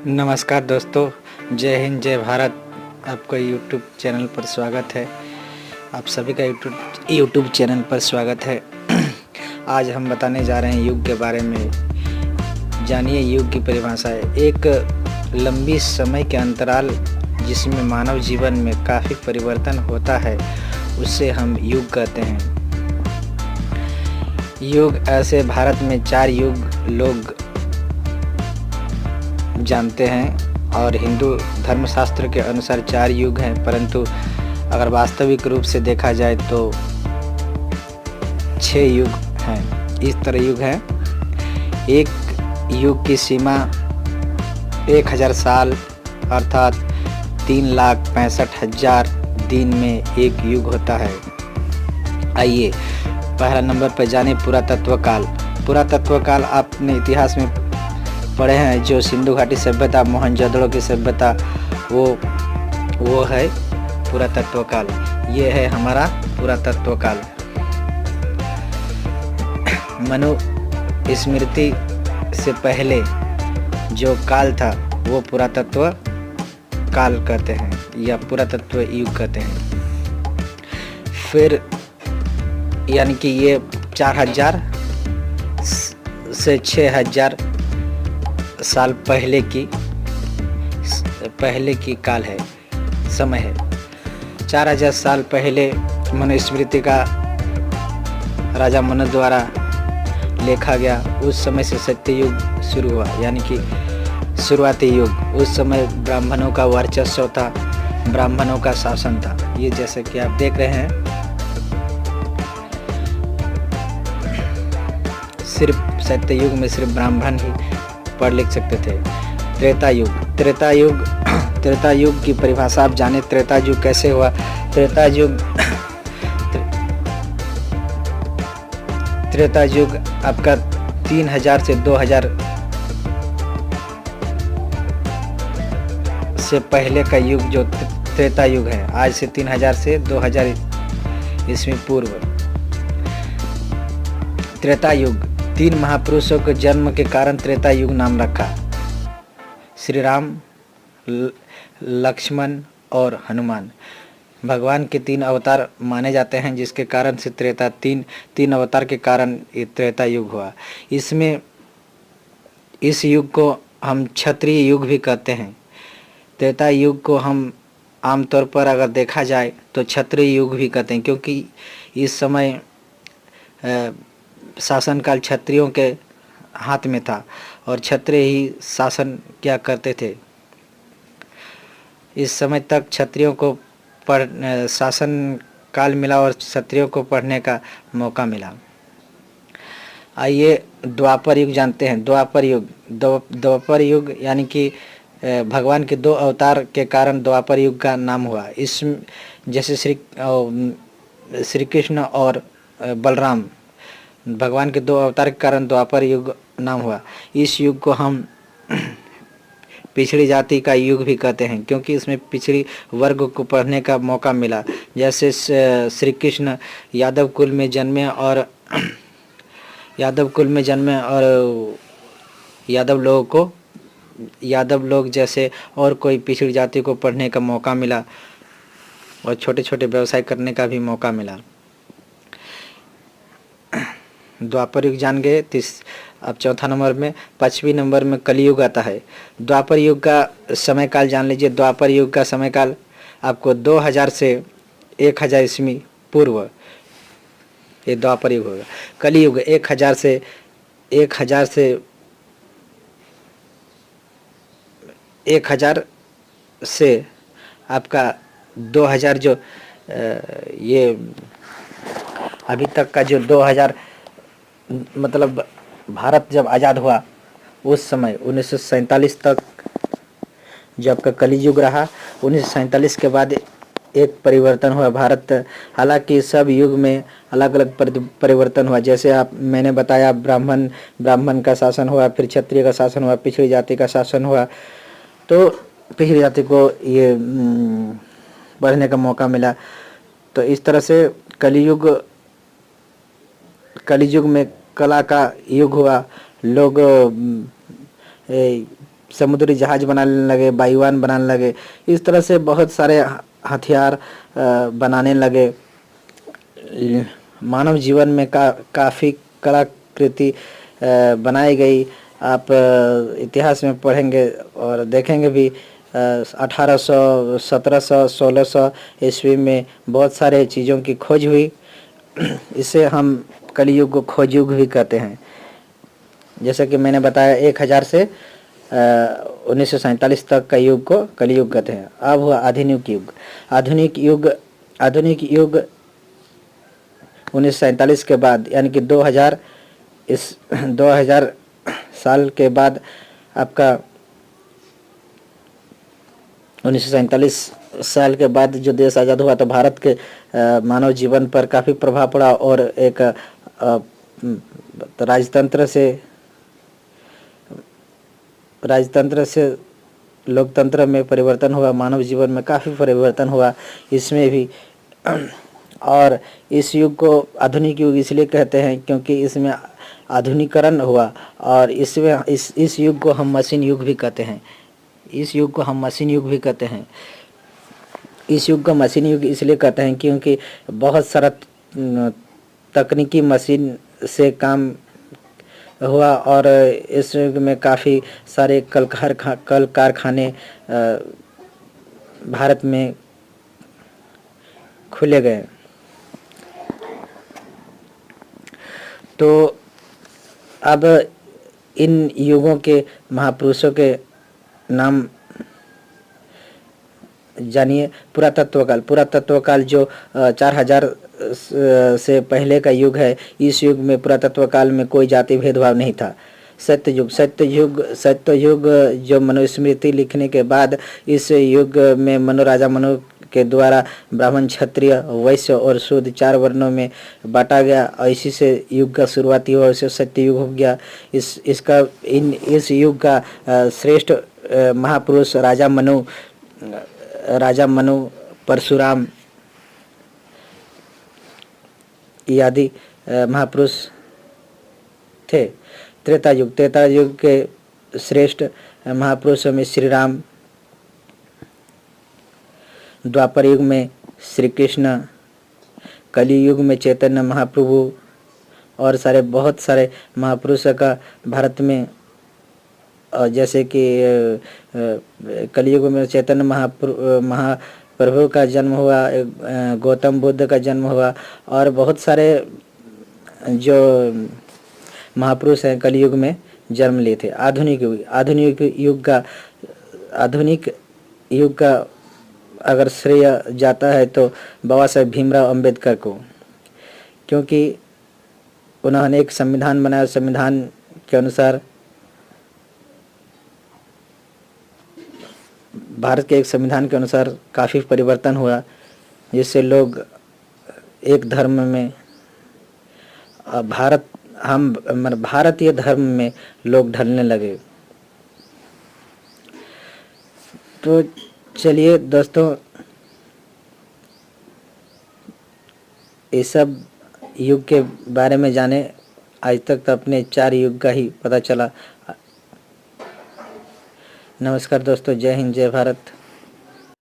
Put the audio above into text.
नमस्कार दोस्तों, जय हिंद जय भारत। आपका यूट्यूब चैनल पर स्वागत है। आप सभी का यूट्यूब चैनल पर स्वागत है। आज हम बताने जा रहे हैं युग के बारे में। जानिए युग की परिभाषा है एक लंबी समय के अंतराल जिसमें मानव जीवन में काफ़ी परिवर्तन होता है, उससे हम युग कहते हैं। युग ऐसे भारत में 4 युग लोग जानते हैं और हिंदू धर्मशास्त्र के अनुसार 4 युग हैं, परंतु अगर वास्तविक रूप से देखा जाए तो 6 युग हैं। इस तरह युग हैं। एक युग की सीमा 1000 साल अर्थात 3,65,000 दिन में एक युग होता है। आइए पहला नंबर पर जाने पुरातत्व काल। पुरातत्व काल आपने इतिहास में पढ़े हैं, जो सिंधु घाटी सभ्यता, मोहनजोदड़ो की सभ्यता, वो है पुरातत्व काल। ये है हमारा पुरातत्व काल। मनु स्मृति से पहले जो काल था वो पुरातत्व काल कहते हैं या पुरातत्व युग कहते हैं। फिर यानी कि ये 4000 से 6000 साल पहले की काल है, समय है। 4000 साल पहले मनुस्मृति का राजा मनु द्वारा लिखा गया। उस समय से सत्ययुग शुरू हुआ, यानी कि शुरुआती युग। उस समय ब्राह्मणों का वर्चस्व था, ब्राह्मणों का शासन था। ये जैसे कि आप देख रहे हैं, सिर्फ सत्ययुग में सिर्फ ब्राह्मण ही पढ़ लिख सकते थे। त्रेता युग की परिभाषा आप जाने। त्रेता युग कैसे हुआ? त्रेता युग आपका 3000 से 2000 से पहले का युग जो त्रेता युग है, आज से 3000 से 2000 ईस्वी पूर्व। त्रेता युग 3 महापुरुषों के जन्म के कारण त्रेता युग नाम रखा। श्री राम, लक्ष्मण और हनुमान भगवान के 3 अवतार माने जाते हैं, जिसके कारण से त्रेता तीन अवतार के कारण ये त्रेता युग हुआ। इसमें इस युग को हम क्षत्रिय युग भी कहते हैं। त्रेता युग को हम आमतौर पर अगर देखा जाए तो क्षत्रिय युग भी कहते हैं, क्योंकि इस समय शासनकाल क्षत्रियों के हाथ में था और क्षत्रिय ही शासन क्या करते थे। इस समय तक क्षत्रियों को शासन काल मिला और क्षत्रियों को पढ़ने का मौका मिला। आइए द्वापर युग जानते हैं। द्वापर युग यानी कि भगवान के 2 अवतार के कारण द्वापर युग का नाम हुआ। इस जैसे श्री कृष्ण और बलराम, भगवान के 2 अवतार के कारण द्वापर युग नाम हुआ। इस युग को हम पिछड़ी जाति का युग भी कहते हैं, क्योंकि इसमें पिछड़ी वर्ग को पढ़ने का मौका मिला। जैसे श्री कृष्ण यादव कुल में जन्मे और यादव लोग जैसे और कोई पिछड़ी जाति को पढ़ने का मौका मिला और छोटे छोटे व्यवसाय करने का भी मौका मिला। द्वापर युग जान गए। अब चौथा नंबर में 5वीं नंबर में कलयुग आता है। द्वापर युग का समय काल जान लीजिए। द्वापर युग का समय काल आपको 2000 से 1000 ईस्वी पूर्व, ये द्वापर युग होगा। कलयुग 1000 से आपका 2000 जो ये अभी तक का जो 2000 मतलब भारत जब आज़ाद हुआ उस समय 1947 तक जो आपका कलयुग रहा। 1947 के बाद एक परिवर्तन हुआ भारत। हालांकि सब युग में अलग अलग परिवर्तन हुआ। जैसे मैंने बताया, ब्राह्मण का शासन हुआ, फिर क्षत्रिय का शासन हुआ, पिछड़ी जाति का शासन हुआ, तो पिछड़ी जाति को ये बढ़ने का मौका मिला। तो इस तरह से कलयुग में कला का युग हुआ। लोग समुद्री जहाज बनाने लगे, वायुयान बनाने लगे। इस तरह से बहुत सारे हथियार बनाने लगे। मानव जीवन में काफ़ी कलाकृति बनाई गई। आप इतिहास में पढ़ेंगे और देखेंगे भी 1800, 1700, 1600 ईस्वी में बहुत सारे चीज़ों की खोज हुई। इसे हम कलयुग को खोज युग भी कहते हैं। जैसे कि मैंने बताया 1000 से 1947 तक का युग को कलयुग कहते हैं। अब हुआ आधुनिक युग। आधुनिक युग 1947 के बाद, यानी कि 2000 साल के बाद आपका 1947 साल के बाद जो देश आज़ाद हुआ तो भारत के मानव जीवन पर काफ़ी प्रभाव पड़ा और एक राजतंत्र से लोकतंत्र में परिवर्तन हुआ। मानव जीवन में काफ़ी परिवर्तन हुआ इसमें भी। और इस युग को आधुनिक युग इसलिए कहते हैं क्योंकि इसमें आधुनिकीकरण हुआ। और इसमें इस युग को हम मशीन युग भी कहते हैं। इस युग को मशीन युग इसलिए कहते हैं क्योंकि बहुत सारा तकनीकी मशीन से काम हुआ और इस युग में काफ़ी सारे कल कारखाने भारत में खुले गए। तो अब इन युगों के महापुरुषों के नाम जानिए। पुरातत्व काल जो 4000 से पहले का युग है। इस युग में पुरातत्व काल में कोई जाति भेदभाव नहीं था। सत्य युग जो मनुस्मृति लिखने के बाद इस युग में राजा मनु के द्वारा ब्राह्मण, क्षत्रिय, वैश्य और शूद्र 4 वर्णों में बांटा गया और इसी से युग का शुरुआती हुआ, इसे सत्य युग हो गया। इस युग का श्रेष्ठ महापुरुष राजा मनु, परशुराम आदि महापुरुष थे। त्रेता युग के श्रेष्ठ महापुरुषों में श्री राम, द्वापर युग में श्री कृष्ण, कली युग में चैतन्य महाप्रभु और बहुत सारे महापुरुषों का भारत में, जैसे कि कलयुग में चैतन्य महाप्रभु का जन्म हुआ, गौतम बुद्ध का जन्म हुआ और बहुत सारे जो महापुरुष हैं कलयुग में जन्म लिए थे। आधुनिक युग का अगर श्रेय जाता है तो बाबा साहेब भीमराव अंबेडकर को, क्योंकि उन्होंने एक संविधान बनाया। संविधान के अनुसार भारत के एक संविधान के अनुसार काफ़ी परिवर्तन हुआ, जिससे लोग एक धर्म में भारतीय धर्म में लोग ढलने लगे। तो चलिए दोस्तों, ये सब युग के बारे में जाने। आज तक तो अपने 4 युग का ही पता चला। नमस्कार दोस्तों, जय हिंद, जय भारत।